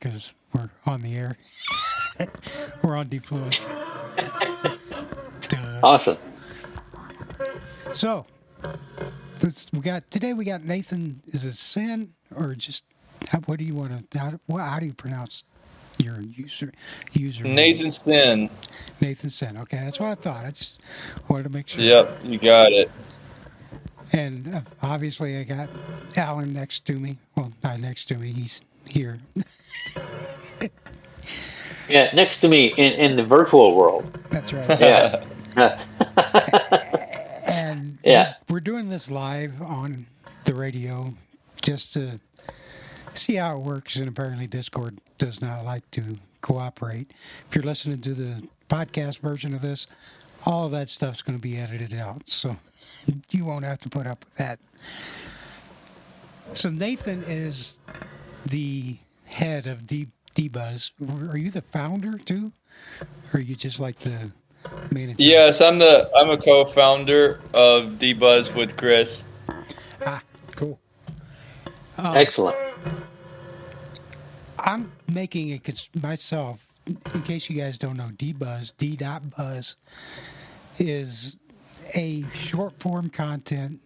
because we're on the air. We're on DBuzz. Awesome. So, we got Nathan. Is it Sin or just what do you want to? How do you pronounce your user? Nathan Sin. Nathan Sin. Okay, that's what I thought. I just wanted to make sure. Yep, you got it. And obviously, I got Alan next to me. Well, not next to me. He's here. Yeah, next to me in the virtual world. That's right. Yeah. And yeah, we're doing this live on the radio just to see how it works. And apparently, Discord does not like to cooperate. If you're listening to the podcast version of this, all of that stuff's going to be edited out. So you won't have to put up with that. So Nathan is the head of DBuzz. Are you the founder too? Or are you just like the manager? Yes, I'm a co-founder of DBuzz with Chris. Ah, cool. excellent. I'm making it myself. In case you guys don't know, DBuzz, D.Buzz, is a short form content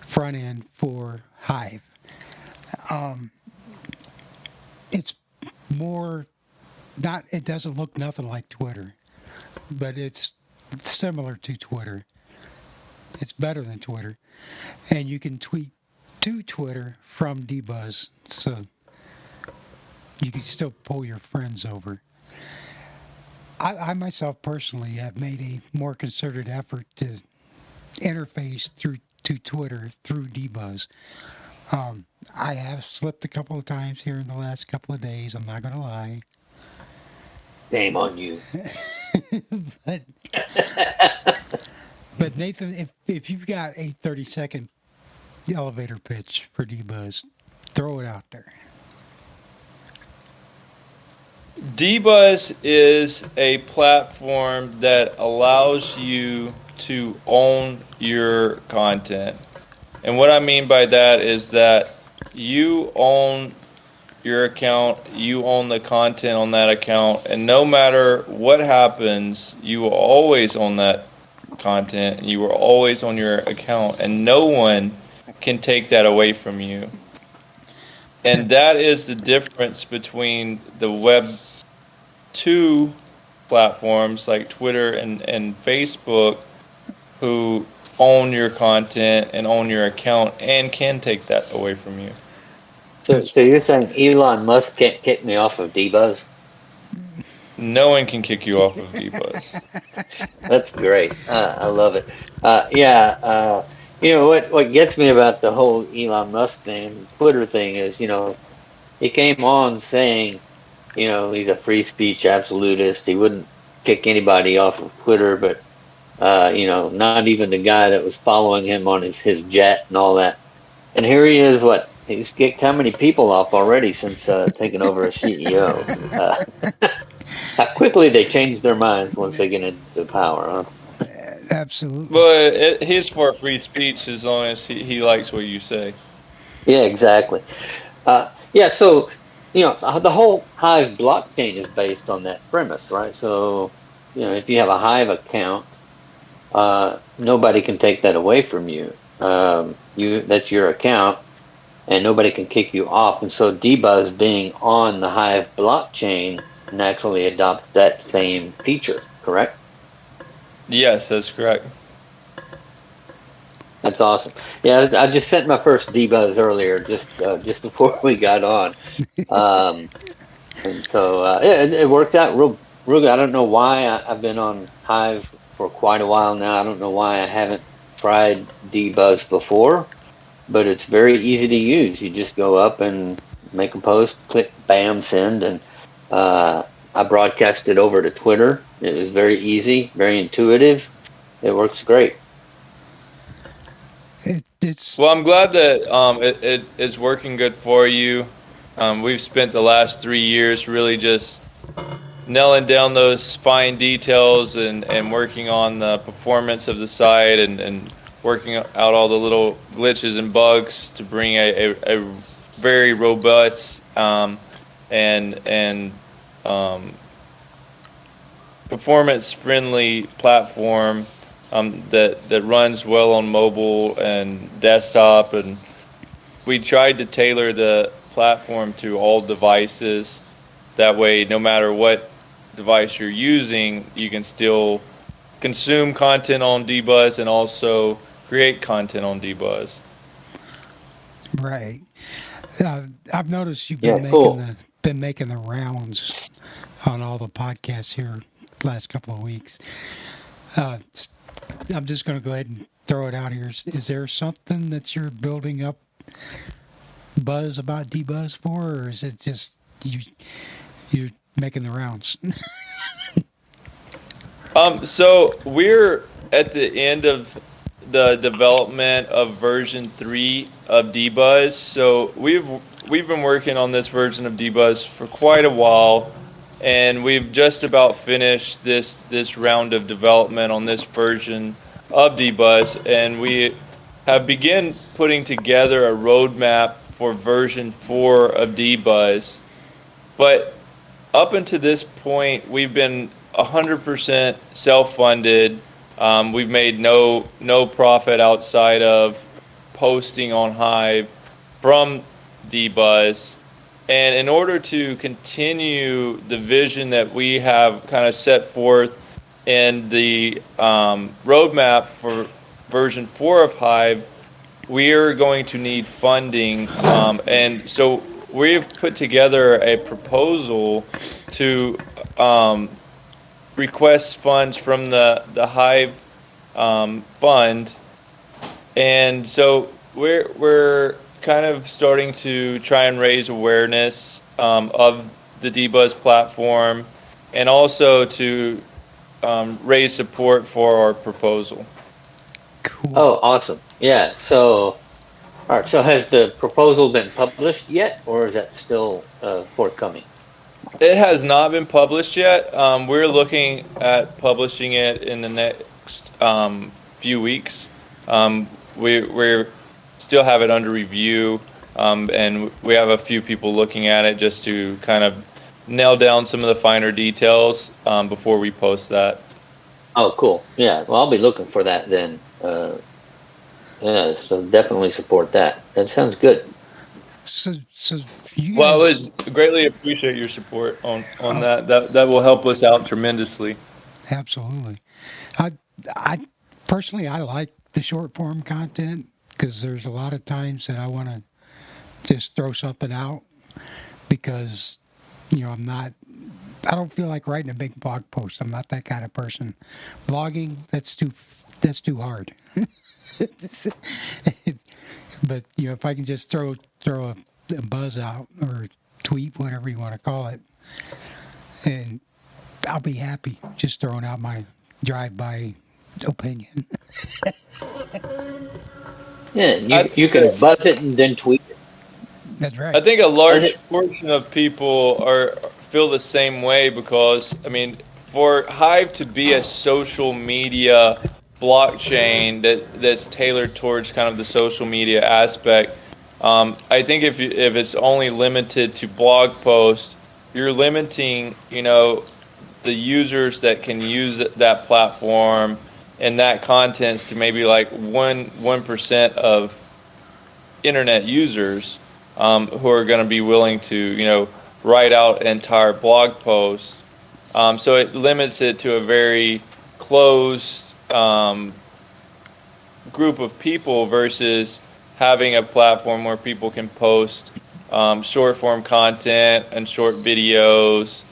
front end for Hive. It's more not. It doesn't look nothing like Twitter, but it's similar to Twitter. It's better than Twitter, and you can tweet to Twitter from DBuzz, so you can still pull your friends over. I myself personally have made a more concerted effort to interface to Twitter through DBuzz. I have slipped a couple of times here in the last couple of days. I'm not going to lie. Shame on you. But Nathan, if you've got a 30-second elevator pitch for DBuzz, throw it out there. DBuzz is a platform that allows you to own your content. And what I mean by that is that you own your account, you own the content on that account, and no matter what happens, you will always own that content, you are always on your account, and no one can take that away from you. And that is the difference between the Web 2 platforms like Twitter and Facebook, who own your content and own your account and can take that away from you. So you're saying Elon Musk can't kick me off of DBuzz? No one can kick you off of DBuzz. That's great. I love it. You know what gets me about the whole Elon Musk thing, Twitter thing, is he came on saying he's a free speech absolutist. He wouldn't kick anybody off of Twitter, but not even the guy that was following him on his jet and all that. And here he is. He's kicked how many people off already since taking over as CEO? How quickly they change their minds once they get into power, huh? Absolutely. But he's for free speech as long as he likes what you say. Yeah, exactly. So the whole Hive blockchain is based on that premise, right? So if you have a Hive account, nobody can take that away from you. That's your account, and nobody can kick you off. And so DBuzz being on the Hive blockchain naturally adopts that same feature, correct? Yes, that's correct. That's awesome. Yeah, I just sent my first DBuzz earlier, just before we got on, and so it worked out real good. I don't know why I've been on Hive for quite a while now. I don't know why I haven't tried DBuzz before, but it's very easy to use. You just go up and make a post, click, bam, send, and I broadcast it over to Twitter. It was very easy, very intuitive. It works great. Well, I'm glad that it is working good for you. We've spent the last 3 years really just nailing down those fine details and working on the performance of the site and working out all the little glitches and bugs to bring a very robust and performance friendly platform that runs well on mobile and desktop, and we tried to tailor the platform to all devices. That way, no matter what device you're using, you can still consume content on DBuzz and also create content on DBuzz. Right. I've noticed you've Yeah, been cool. making the rounds on all the podcasts here last couple of weeks. Uh, I'm just going to go ahead and throw it out here. Is there something that you're building up buzz about DBuzz for, or is it just you're making the rounds? So we're at the end of the development of version 3 of DBuzz. So we've been working on this version of DBuzz for quite a while, and we've just about finished this round of development on this version of DBuzz, and we have begun putting together a roadmap for version 4 of DBuzz. But up until this point, we've been 100% self-funded. We've made no profit outside of posting on Hive from DBuzz. And in order to continue the vision that we have kind of set forth in the roadmap for version 4 of Hive, we are going to need funding. And so we've put together a proposal to request funds from the Hive fund, and so we're kind of starting to try and raise awareness of the DBuzz platform, and also to raise support for our proposal. Cool. Oh, awesome. Yeah. So, all right. So has the proposal been published yet, or is that still forthcoming? It has not been published yet. We're looking at publishing it in the next few weeks. We're still have it under review, and we have a few people looking at it just to kind of nail down some of the finer details before we post that. Oh, cool. Yeah. Well, I'll be looking for that then. Yeah. So definitely support that. That sounds good. So you guys, Well, I would greatly appreciate your support on that. That will help us out tremendously. absolutely. I personally I like the short form content because there's a lot of times that I want to just throw something out because I don't feel like writing a big blog post. I'm not that kind of person. Blogging, that's too hard. But if I can just throw a buzz out or tweet, whatever you want to call it, and I'll be happy just throwing out my drive-by opinion. Yeah. I You can buzz it and then tweet it. That's right. I think a Buzz large it. portion of people feel the same way because I mean, for Hive to be a social media blockchain that's tailored towards kind of the social media aspect, I think if it's only limited to blog posts, you're limiting the users that can use that platform and that contents to maybe like 1% of internet users who are going to be willing to write out entire blog posts. So it limits it to a very closed group of people versus having a platform where people can post short form content and short videos.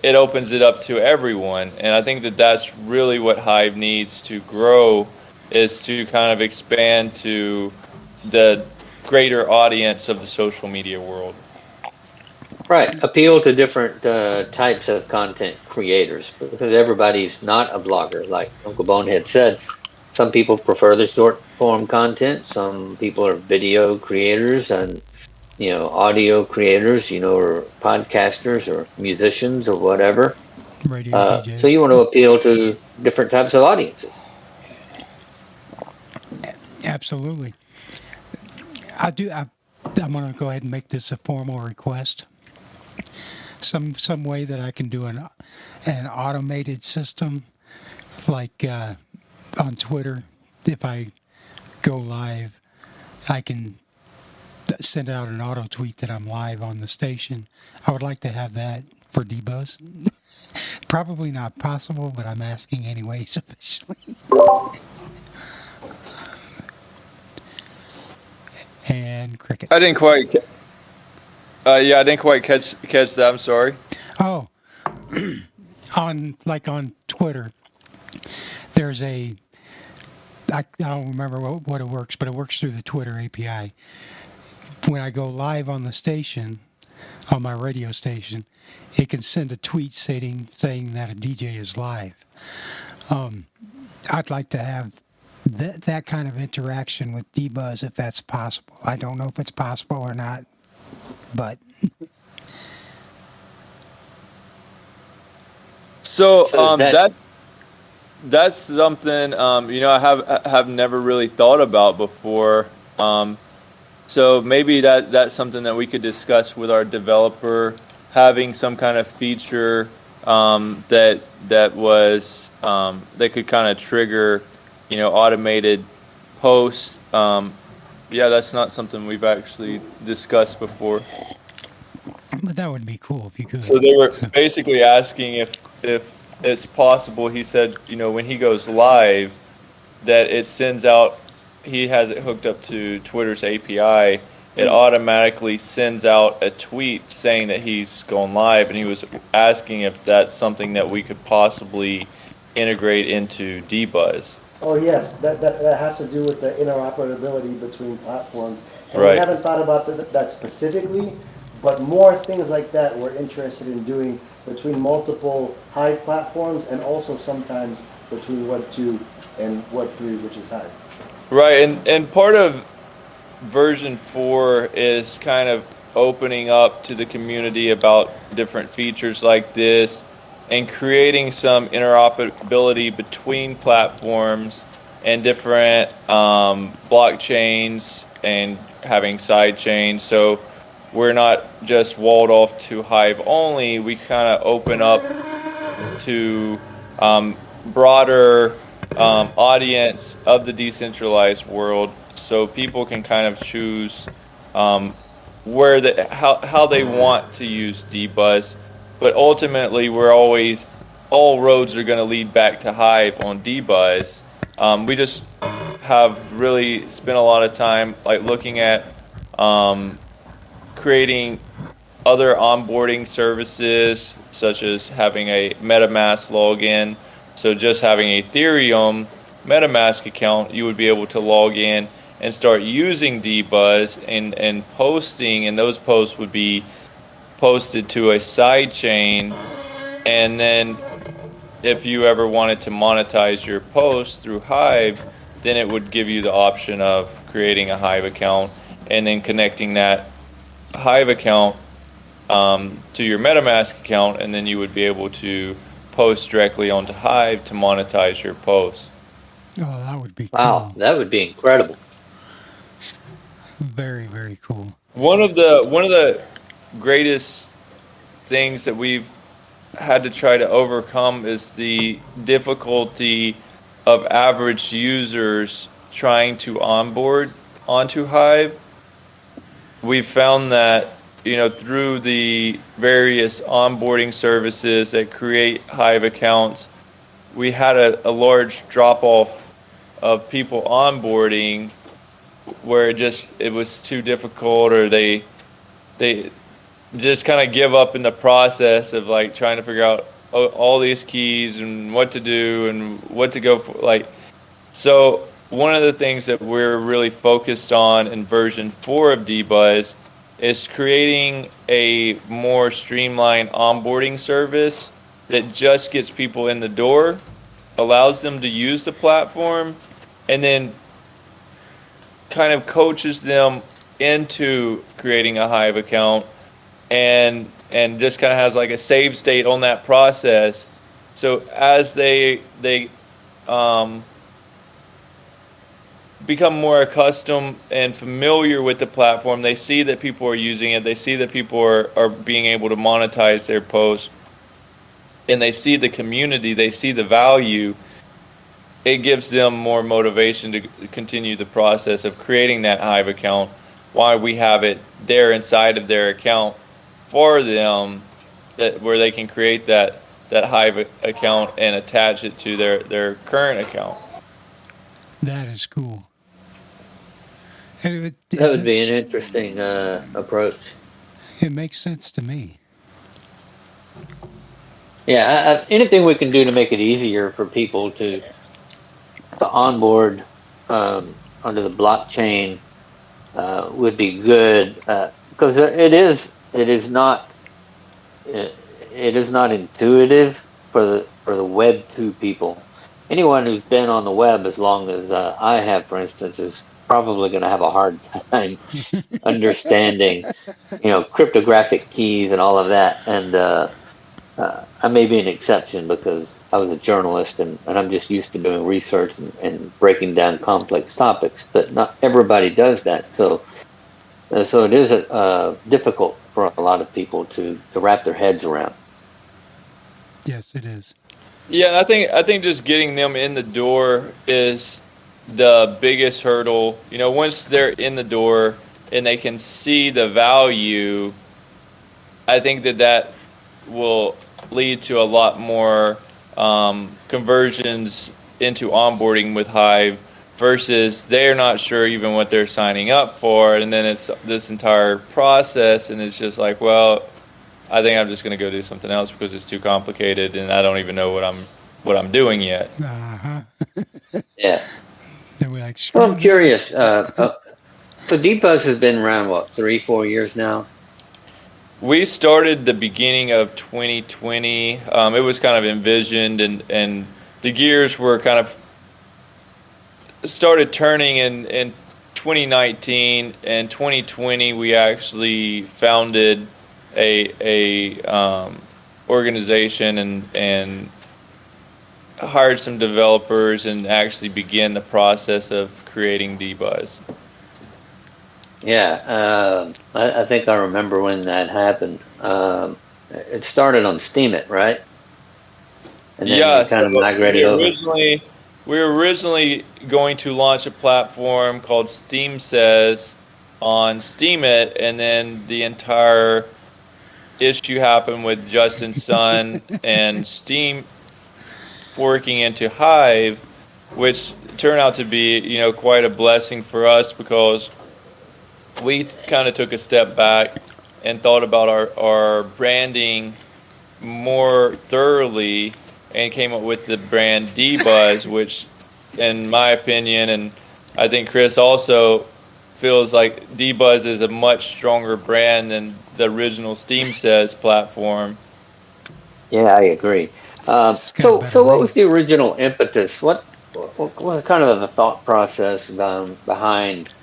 It opens it up to everyone, and I think that's really what Hive needs to grow, is to kind of expand to the greater audience of the social media world. Right. Appeal to different types of content creators because everybody's not a blogger. Like Uncle Bonehead said, some people prefer the short form content. Some people are video creators and audio creators, or podcasters or musicians or whatever. Radio DJs. So you want to appeal to different types of audiences. Absolutely. I'm going to go ahead and make this a formal request. some way that I can do an automated system, like on Twitter. If I go live, I can send out an auto tweet that I'm live on the station. I would like to have that for DBuzz. Probably not possible, but I'm asking anyways officially. And crickets. I didn't quite. I didn't quite catch that. I'm sorry. Oh, on Twitter, there's I don't remember what it works, but it works through the Twitter API. When I go live on the station, on my radio station, it can send a tweet saying that a DJ is live. I'd like to have that kind of interaction with DBuzz if that's possible. I don't know if it's possible or not, but So that- that's something I have never really thought about before. So maybe that's something that we could discuss with our developer, having some kind of feature that was that could kind of trigger automated posts. Yeah, that's not something we've actually discussed before. but that would be cool if you could. So they were basically asking if it's possible. He said, when he goes live, that it sends out. He has it hooked up to Twitter's API. It automatically sends out a tweet saying that he's going live, and he was asking if that's something that we could possibly integrate into DBuzz. Oh, yes, that has to do with the interoperability between platforms. And Right. we haven't thought about that specifically, but more things like that we're interested in doing between multiple Hive platforms and also sometimes between Web 2 and Web 3, which is Hive. Right, and part of version 4 is kind of opening up to the community about different features like this and creating some interoperability between platforms and different blockchains and having side chains. So we're not just walled off to Hive only. We kind of open up to broader audience of the decentralized world, so people can kind of choose how they want to use DBuzz. But ultimately, all roads are going to lead back to Hive on DBuzz. We just have really spent a lot of time looking at creating other onboarding services, such as having a MetaMask login. So just having a Ethereum MetaMask account, you would be able to log in and start using DBuzz and posting, and those posts would be posted to a side chain. And then if you ever wanted to monetize your post through Hive, then it would give you the option of creating a Hive account and then connecting that Hive account to your MetaMask account, and then you would be able to post directly onto Hive to monetize your posts. Oh, that would be Wow, cool. that would be incredible. Very, very cool. One of the greatest things that we've had to try to overcome is the difficulty of average users trying to onboard onto Hive. We've found that through the various onboarding services that create Hive accounts, we had a large drop off of people onboarding where it was too difficult, or they just kind of give up in the process of trying to figure out all these keys and what to do and what to go for. So one of the things that we're really focused on in version 4 of DBuzz is creating a more streamlined onboarding service that just gets people in the door, allows them to use the platform, and then kind of coaches them into creating a Hive account, and just kind of has a save state on that process. So as they become more accustomed and familiar with the platform. They see that people are using it. They see that people are being able to monetize their posts. And they see the community. They see the value. It gives them more motivation to continue the process of creating that Hive account. Why we have it there inside of their account for them, where they can create that Hive account and attach it to their current account. That is cool. And That would be an interesting approach. it makes sense to me. Yeah, anything we can do to make it easier for people to onboard under the blockchain would be good, because it is not intuitive for the Web 2 people. Anyone who's been on the web as long as I have, for instance, is probably going to have a hard time understanding, cryptographic keys and all of that. And I may be an exception because I was a journalist and I'm just used to doing research and breaking down complex topics. But not everybody does that. So it is difficult for a lot of people to wrap their heads around. Yes, it is. Yeah, I think just getting them in the door is the biggest hurdle. Once they're in the door and they can see the value, I think that will lead to a lot more conversions into onboarding with Hive versus they're not sure even what they're signing up for, and then it's this entire process, and it's just like, well, I think I'm just going to go do something else because it's too complicated and I don't even know what I'm doing yet. Uh-huh. Yeah. Then we're like, Well, I'm curious. So DBuzz has been around, 3-4 years now? We started the beginning of 2020. It was kind of envisioned, and the gears were kind of started turning in 2019. And 2020, we actually founded a organization and hired some developers and actually began the process of creating DBuzz. Yeah, I think I remember when that happened. It started on Steemit, right? And then Yeah, you kind of migrated over. We were originally going to launch a platform called Steam Says on Steemit, and then the entire issue happened with Justin Sun and Steam working into Hive, which turned out to be, quite a blessing for us because we kind of took a step back and thought about our branding more thoroughly and came up with the brand DBuzz, which, in my opinion, and I think Chris also feels like DBuzz is a much stronger brand than the original Steam Says platform. Yeah, I agree. So what was the original impetus? What was kind of the thought process behind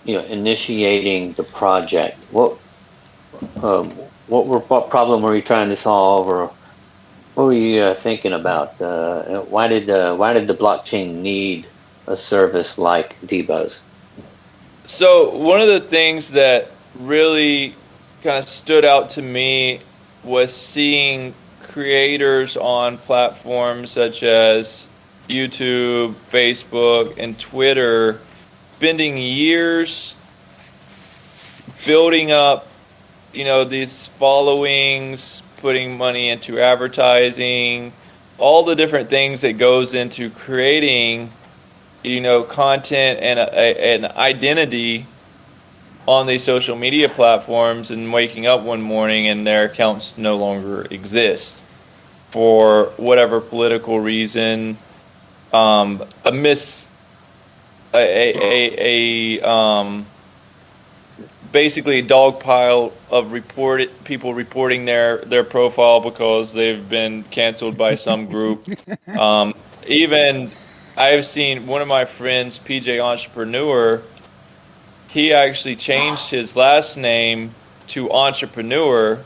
initiating the project? What problem were you trying to solve, or what were you thinking about? Why did the blockchain need a service like DBuzz? So one of the things that really kind of stood out to me was seeing creators on platforms such as YouTube, Facebook, and Twitter spending years building up, these followings, putting money into advertising, all the different things that goes into creating, content and an identity on these social media platforms, and waking up one morning and their accounts no longer exist for whatever political reason, basically a dog pile of people reporting their profile because they've been canceled by some group. Even I've seen one of my friends, PJ Entrepreneur, he actually changed his last name to Entrepreneur.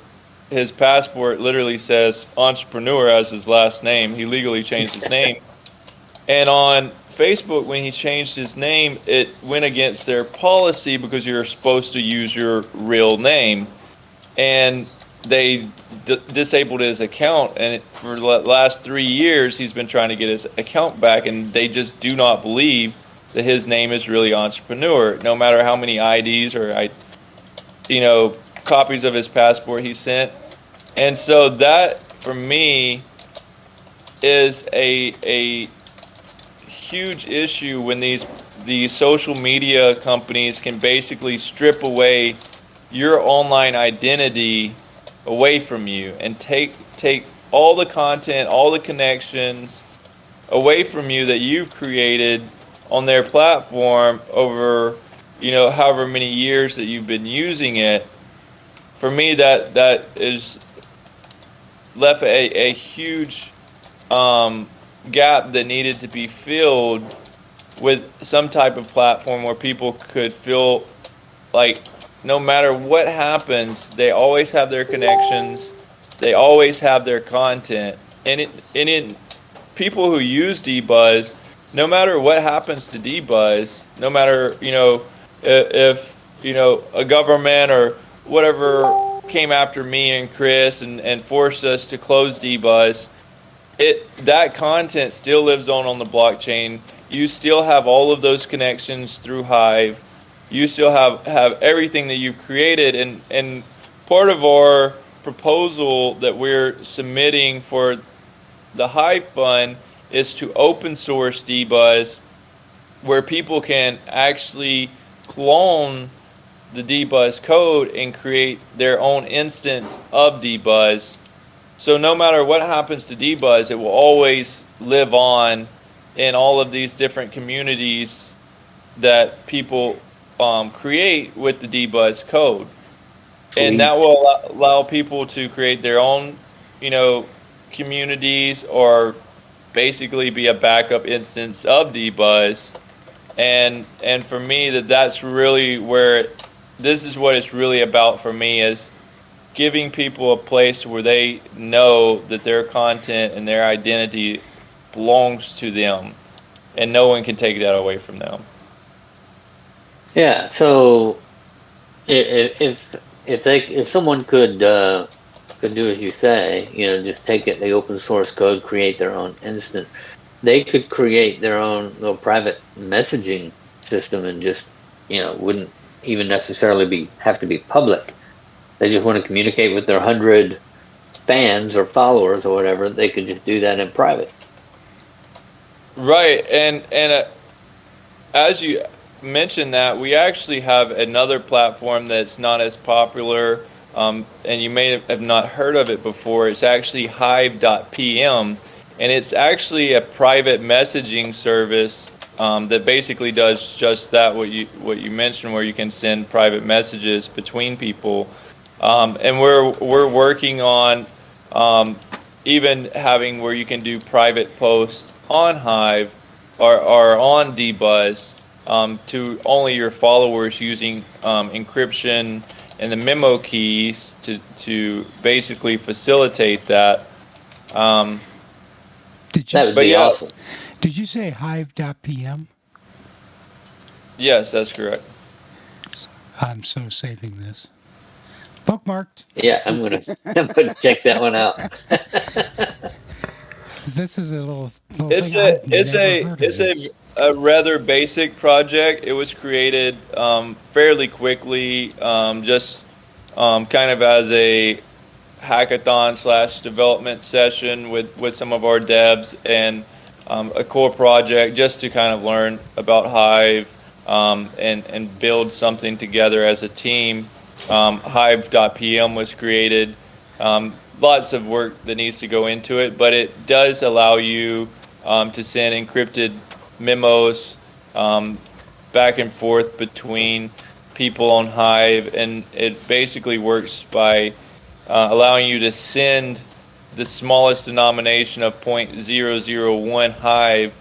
His passport literally says Entrepreneur as his last name. He legally changed his name. And on Facebook, when he changed his name, it went against their policy because you're supposed to use your real name, and they disabled his account. And for the last 3 years, he's been trying to get his account back, and they just do not believe that his name is really Entrepreneur, no matter how many IDs or copies of his passport he sent. And so that, for me, is a huge issue when these social media companies can basically strip away your online identity away from you and take all the content, all the connections away from you that you've created on their platform over, however many years that you've been using it. For me, that is left a huge gap that needed to be filled with some type of platform where people could feel like no matter what happens, they always have their connections, they always have their content, and people who use DBuzz, no matter what happens to DBuzz, no matter if a government or whatever came after me and Chris and forced us to close DBuzz, that content still lives on the blockchain. You still have all of those connections through Hive. You still have everything that you've created, and part of our proposal that we're submitting for the Hive Fund is to open source DBuzz, where people can actually clone the DBuzz code and create their own instance of DBuzz. So no matter what happens to DBuzz, it will always live on in all of these different communities that people create with the DBuzz code. And that will allow people to create their own, communities, or basically be a backup instance of DBuzz. And for me, that's really where this is what it's really about for me, is giving people a place where they know that their content and their identity belongs to them, and no one can take that away from them. Yeah. So if someone could do as you say, just take it, the open source code, create their own instance, they could create their own little private messaging system, and just wouldn't even necessarily have to be public. They just want to communicate with their 100 fans or followers or whatever. They could just do that in private. Right, and as you mentioned that, we actually have another platform that's not as popular, and you may have not heard of it before. It's actually Hive.pm, and it's actually a private messaging service that basically does just that, what you mentioned, where you can send private messages between people. And we're working on even having where you can do private posts on Hive or on DBuzz to only your followers, using encryption and the memo keys to basically facilitate that. That would be awesome. Did you say Hive.pm? Yes, that's correct. I'm so saving this. Bookmarked. Yeah, I'm gonna check that one out. This is a little It's a rather basic project. It was created fairly quickly, just kind of as a hackathon / development session with some of our devs, and a core project just to kind of learn about Hive and build something together as a team. Hive.pm was created. Lots of work that needs to go into it, but it does allow you to send encrypted memos back and forth between people on Hive, and it basically works by allowing you to send the smallest denomination of 0.001 Hive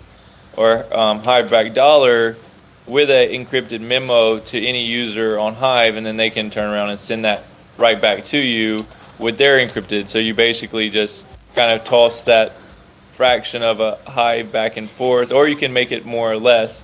or Hive-backed dollar with an encrypted memo to any user on Hive, and then they can turn around and send that right back to you with their encrypted. So you basically just kind of toss that fraction of a Hive back and forth, or you can make it more or less.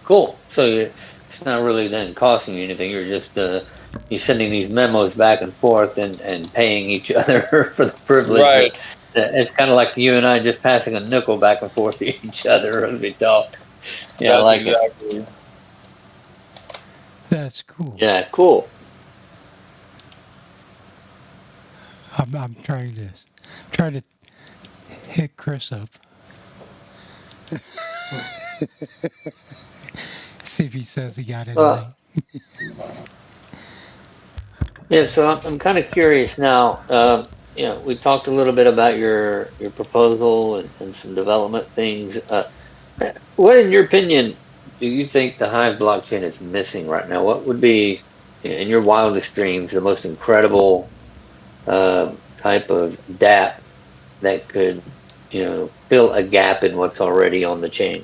Cool. So it's not really then costing you anything. You're just you're sending these memos back and forth and paying each other for the privilege. Right. It's kind of like you and I just passing a nickel back and forth to each other as we talk. Yeah, I That's like exactly. it. That's cool. Yeah, cool. I'm trying to hit Chris up. See if he says he got anything. Yeah, so I'm kind of curious now. We talked a little bit about your proposal and some development things. What, in your opinion, do you think the Hive blockchain is missing right now? What would be, in your wildest dreams, the most incredible type of DApp that could, fill a gap in what's already on the chain?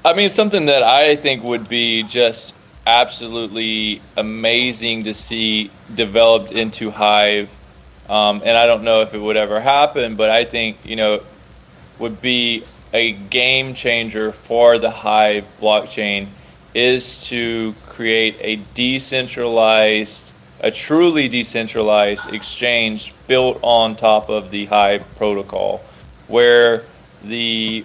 I mean, something that I think would be just absolutely amazing to see developed into Hive, and I don't know if it would ever happen, but I think, would be a game changer for the Hive blockchain is to create a truly decentralized exchange built on top of the Hive protocol, where the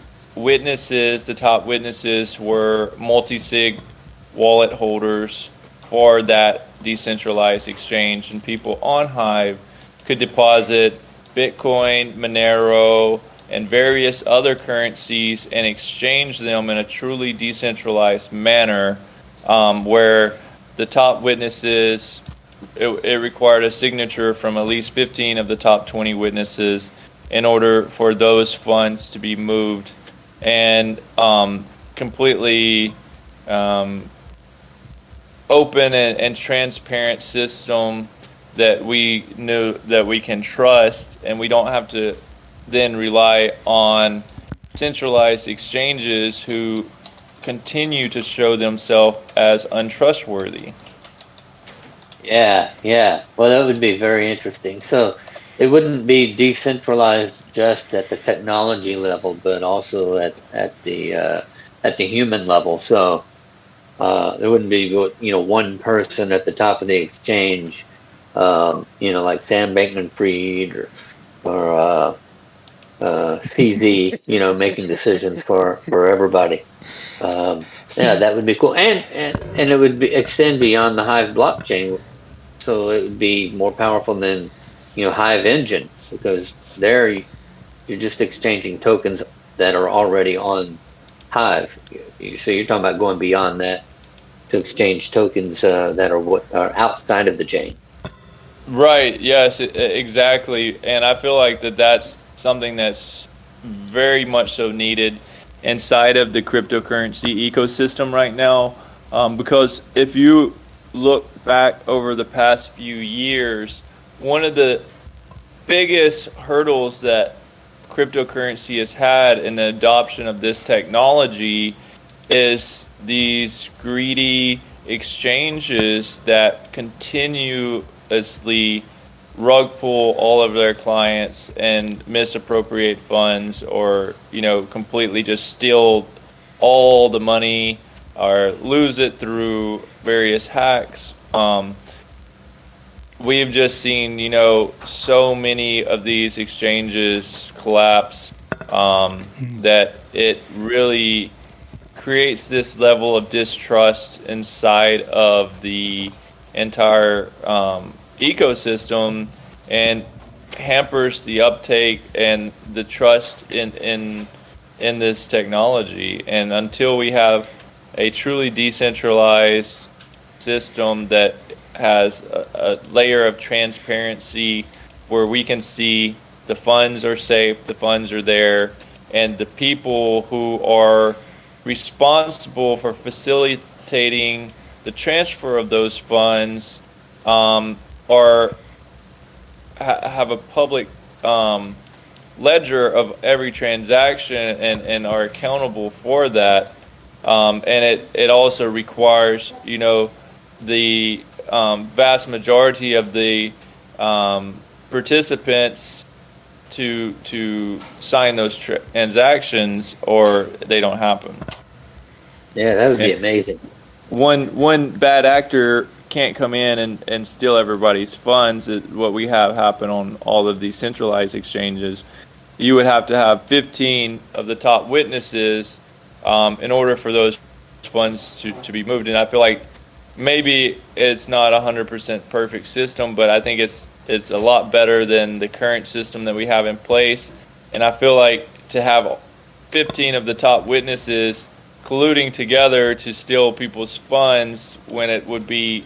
top witnesses were multi-sig wallet holders for that decentralized exchange, and people on Hive could deposit Bitcoin, Monero, and various other currencies and exchange them in a truly decentralized manner, where the top witnesses, it required a signature from at least 15 of the top 20 witnesses in order for those funds to be moved, and completely open and transparent system that we know that we can trust, and we don't have to then rely on centralized exchanges who continue to show themselves as untrustworthy. Yeah. Well, that would be very interesting. So it wouldn't be decentralized just at the technology level, but also at the human level. So there wouldn't be one person at the top of the exchange, like Sam Bankman-Fried or CZ, making decisions for everybody. Yeah, that would be cool, and it would extend beyond the Hive blockchain, so it would be more powerful than Hive Engine, because there you're just exchanging tokens that are already on Hive. So you're talking about going beyond that to exchange tokens that are outside of the chain. Right. Yes. Exactly. And I feel like that's something that's very much so needed inside of the cryptocurrency ecosystem right now, because if you look back over the past few years, one of the biggest hurdles that cryptocurrency has had in the adoption of this technology is these greedy exchanges that continuously rug pull all of their clients and misappropriate funds, or completely just steal all the money or lose it through various hacks. We've just seen so many of these exchanges collapse, that it really creates this level of distrust inside of the entire ecosystem, and hampers the uptake and the trust in this technology. And until we have a truly decentralized system that has a layer of transparency where we can see the funds are safe, the funds are there, and the people who are responsible for facilitating the transfer of those funds have a public ledger of every transaction and are accountable for that. And it also requires, the vast majority of the participants to sign those transactions, or they don't happen. Yeah, that would be amazing. One bad actor can't come in and steal everybody's funds. What we have happen on all of these centralized exchanges, you would have to have 15 of the top witnesses in order for those funds to be moved. And I feel like maybe it's not 100% perfect system, but I think it's a lot better than the current system that we have in place. And I feel like to have 15 of the top witnesses colluding together to steal people's funds when it would be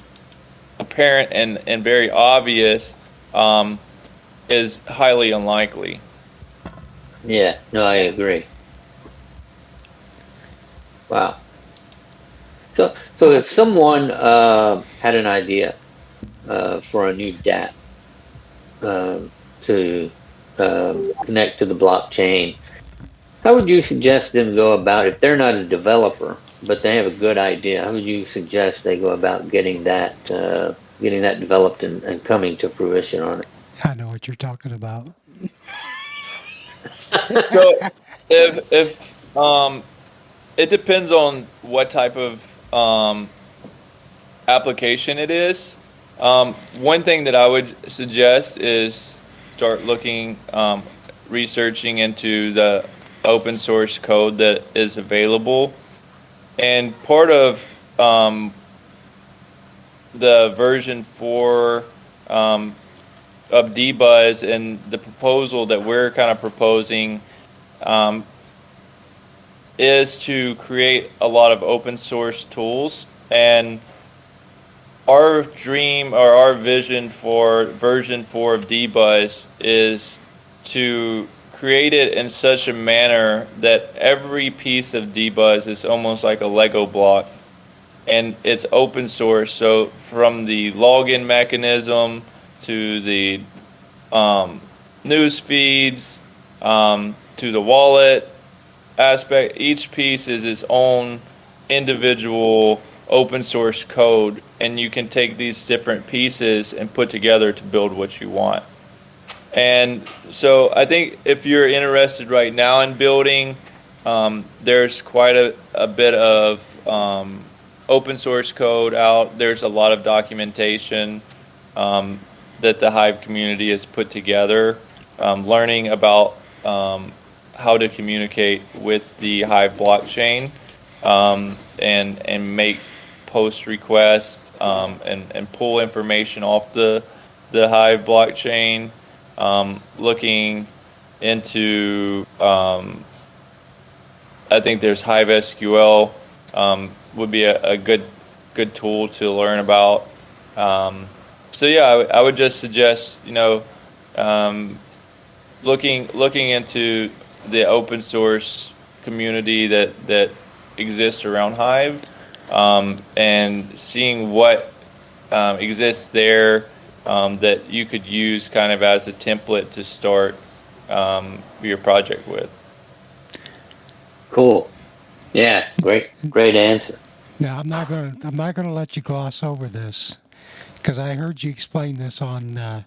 apparent and very obvious is highly unlikely. Yeah, no, I agree. Wow. So if someone had an idea for a new DApp to connect to the blockchain, how would you suggest them go about, if they're not a developer, but they have a good idea, how would you suggest they go about getting that developed and coming to fruition on it? I know what you're talking about. So if it depends on what type of application it is. One thing that I would suggest is start looking, researching into the open source code that is available. And part of the version 4 of DBuzz and the proposal that we're kind of proposing is to create a lot of open source tools. And our dream or our vision for version 4 of DBuzz is to create it in such a manner that every piece of DBuzz is almost like a Lego block, and it's open source. So from the login mechanism to the news feeds to the wallet aspect, each piece is its own individual open source code, and you can take these different pieces and put together to build what you want. And so I think if you're interested right now in building, there's quite a bit of open source code out. There's a lot of documentation that the Hive community has put together, learning about how to communicate with the Hive blockchain and make post requests and pull information off the Hive blockchain. Looking into, I think there's Hive SQL would be a good tool to learn about. So yeah, I would just suggest, looking into the open source community that exists around Hive, and seeing what exists there that you could use kind of as a template to start your project with. Cool. Yeah, great answer. Now I'm not gonna let you gloss over this, because I heard you explain this on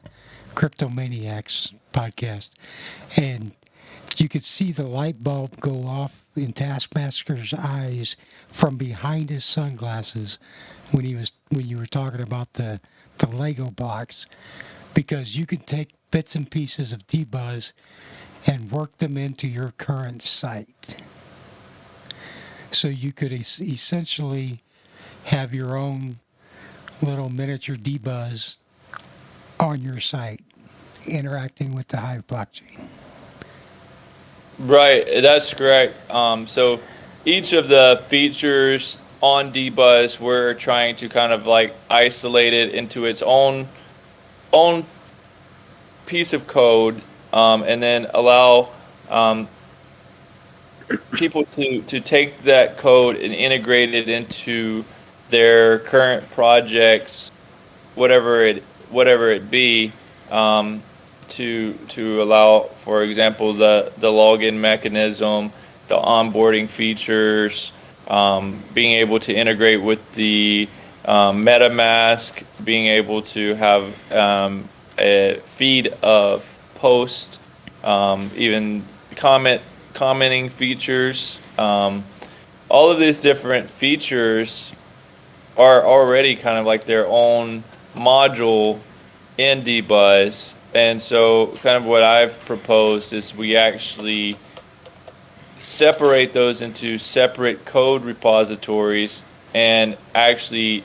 Cryptomaniacs podcast, and you could see the light bulb go off in Taskmaster's eyes from behind his sunglasses when you were talking about the Lego blocks, because you could take bits and pieces of DBuzz and work them into your current site. So you could essentially have your own little miniature DBuzz on your site interacting with the Hive blockchain. Right, that's correct. So each of the features on DBuzz, we're trying to kind of like isolate it into its own piece of code, and then allow people to take that code and integrate it into their current projects, whatever it be, to allow, for example, the login mechanism, the onboarding features, being able to integrate with the MetaMask, being able to have a feed of posts, even commenting features. All of these different features are already kind of like their own module in DBuzz. And so kind of what I've proposed is we actually separate those into separate code repositories and actually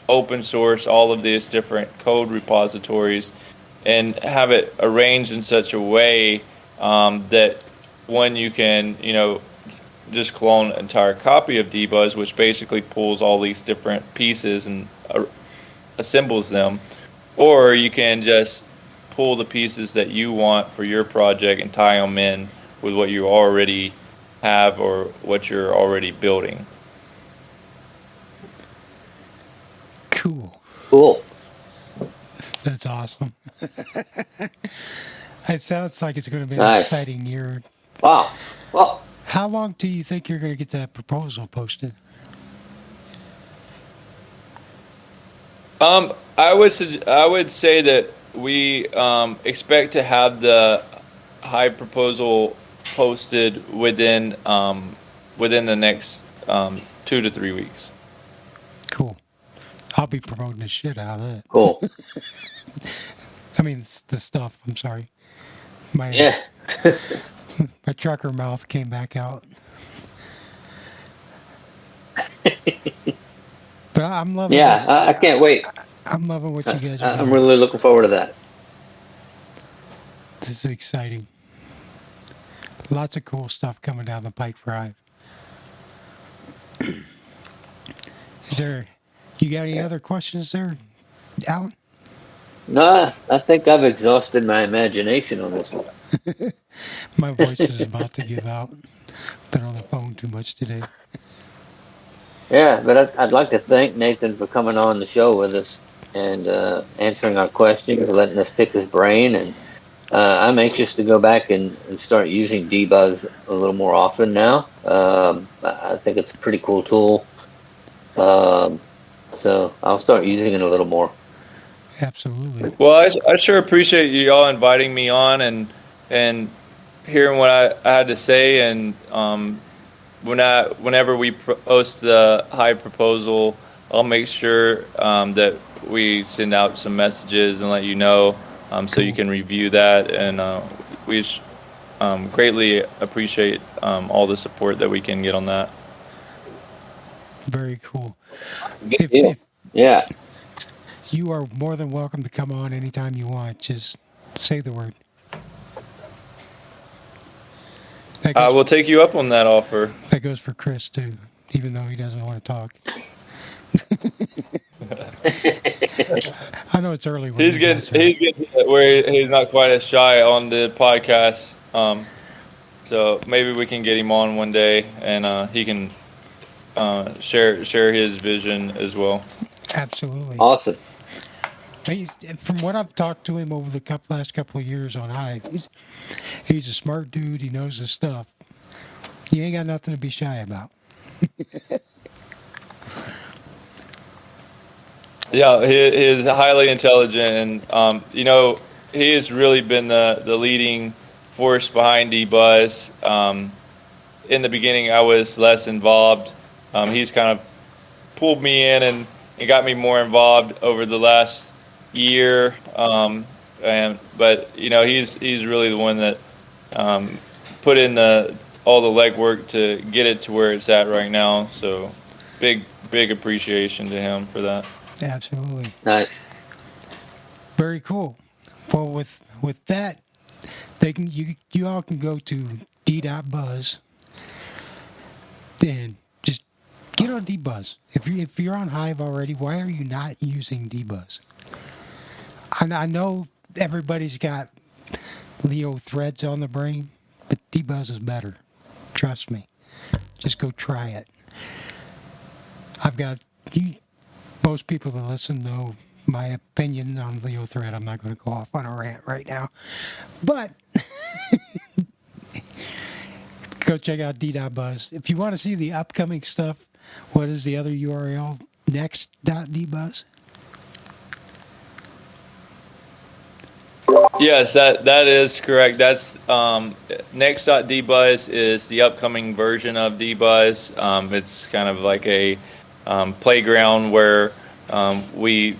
open source all of these different code repositories and have it arranged in such a way that one, you can, just clone an entire copy of DBuzz, which basically pulls all these different pieces and assembles them, or you can just pull the pieces that you want for your project and tie them in with what you already have or what you're already building. Cool. That's awesome. It sounds like it's going to be an Nice. exciting year. Wow. Well, How long do you think you're going to get that proposal posted? I would say that we expect to have the Hive proposal posted within the next 2 to 3 weeks. Cool. I'll be promoting the shit out of that. cool. I mean, the stuff. I'm sorry. My Yeah. my trucker mouth came back out. But I'm loving. Yeah. I can't wait. I'm loving what you guys are I'm doing. really looking forward to that. This is exciting. Lots of cool stuff coming down the pike for Hive. You got any other questions there, Alan? No, I think I've exhausted my imagination on this one. My voice is about to give out. Been on the phone too much today. Yeah, but I'd like to thank Nathan for coming on the show with us and answering our questions, letting us pick his brain. And I'm anxious to go back and start using DBuzz a little more often now. I think it's a pretty cool tool. So I'll start using it a little more. Absolutely. Well, I sure appreciate you all inviting me on and hearing what I had to say. And whenever we post the Hive proposal, I'll make sure that we send out some messages and let you know so you can review that. And we greatly appreciate all the support that we can get on that. Very cool. Yeah. You are more than welcome to come on anytime you want. Just say the word. I will take you up on that offer. That goes for Chris too, even though he doesn't want to talk. I know it's early. When He's getting where he's not quite as shy on the podcast. So maybe we can get him on one day and he can share his vision as well. Absolutely. Awesome. From what I've talked to him over the last couple of years on Hive, he's a smart dude. He knows his stuff. You ain't got nothing to be shy about. Yeah, he is highly intelligent, and he has really been the leading force behind DBuzz. In the beginning, I was less involved. He's kind of pulled me in and got me more involved over the last year. But he's really the one that put in all the legwork to get it to where it's at right now. So big appreciation to him for that. Absolutely. Nice. Very cool. Well, with that, you all can go to D.Buzz and just get on DBuzz. If you're on Hive already, why are you not using DBuzz? I know everybody's got Leo threads on the brain, but DBuzz is better. Trust me. Just go try it. Most people that listen know my opinion on Leo thread. I'm not going to go off on a rant right now, but go check out D.Buzz. If you want to see the upcoming stuff, what is the other URL? Next.dbuzz? Yes, that is correct. That's next.dbuzz is the upcoming version of DBuzz. It's kind of like a playground where we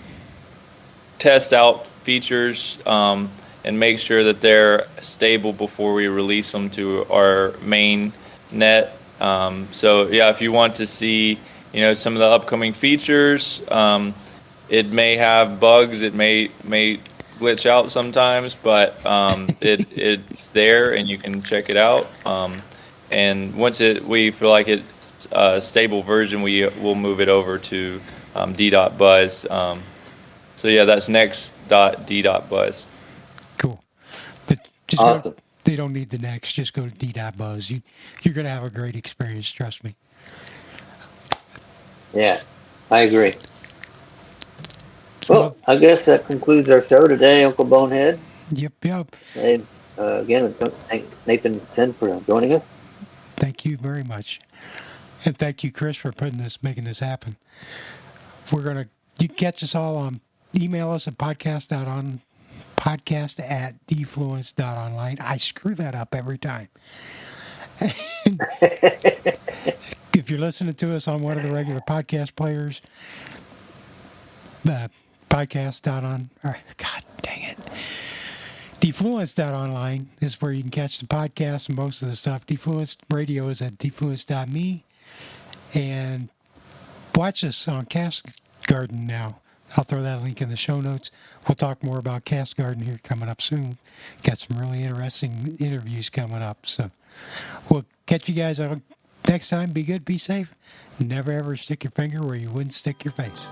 test out features and make sure that they're stable before we release them to our main net. So yeah, if you want to see, some of the upcoming features, it may have bugs. It may glitch out sometimes, but it's there and you can check it out. And once we feel like it's a stable version, we'll move it over to d.buzz. So yeah, that's next.d.buzz. Cool. But just Awesome. they don't need the next. Just go to d.buzz. You're going to have a great experience. Trust me. Yeah, I agree. Well, I guess that concludes our show today, Uncle Bonehead. Yep. And again, thank Nathan Ten for joining us. Thank you very much. And thank you, Chris, for making this happen. You can catch us all on, email us at podcast@defluence.online. I screw that up every time. If you're listening to us on one of the regular podcast players, God dang it. Defluence.online is where you can catch the podcast and most of the stuff. Defluence Radio is at defluence.me. And watch us on CastGarden now. I'll throw that link in the show notes. We'll talk more about CastGarden here coming up soon. Got some really interesting interviews coming up. So we'll catch you guys on next time. Be good, be safe. Never ever stick your finger where you wouldn't stick your face.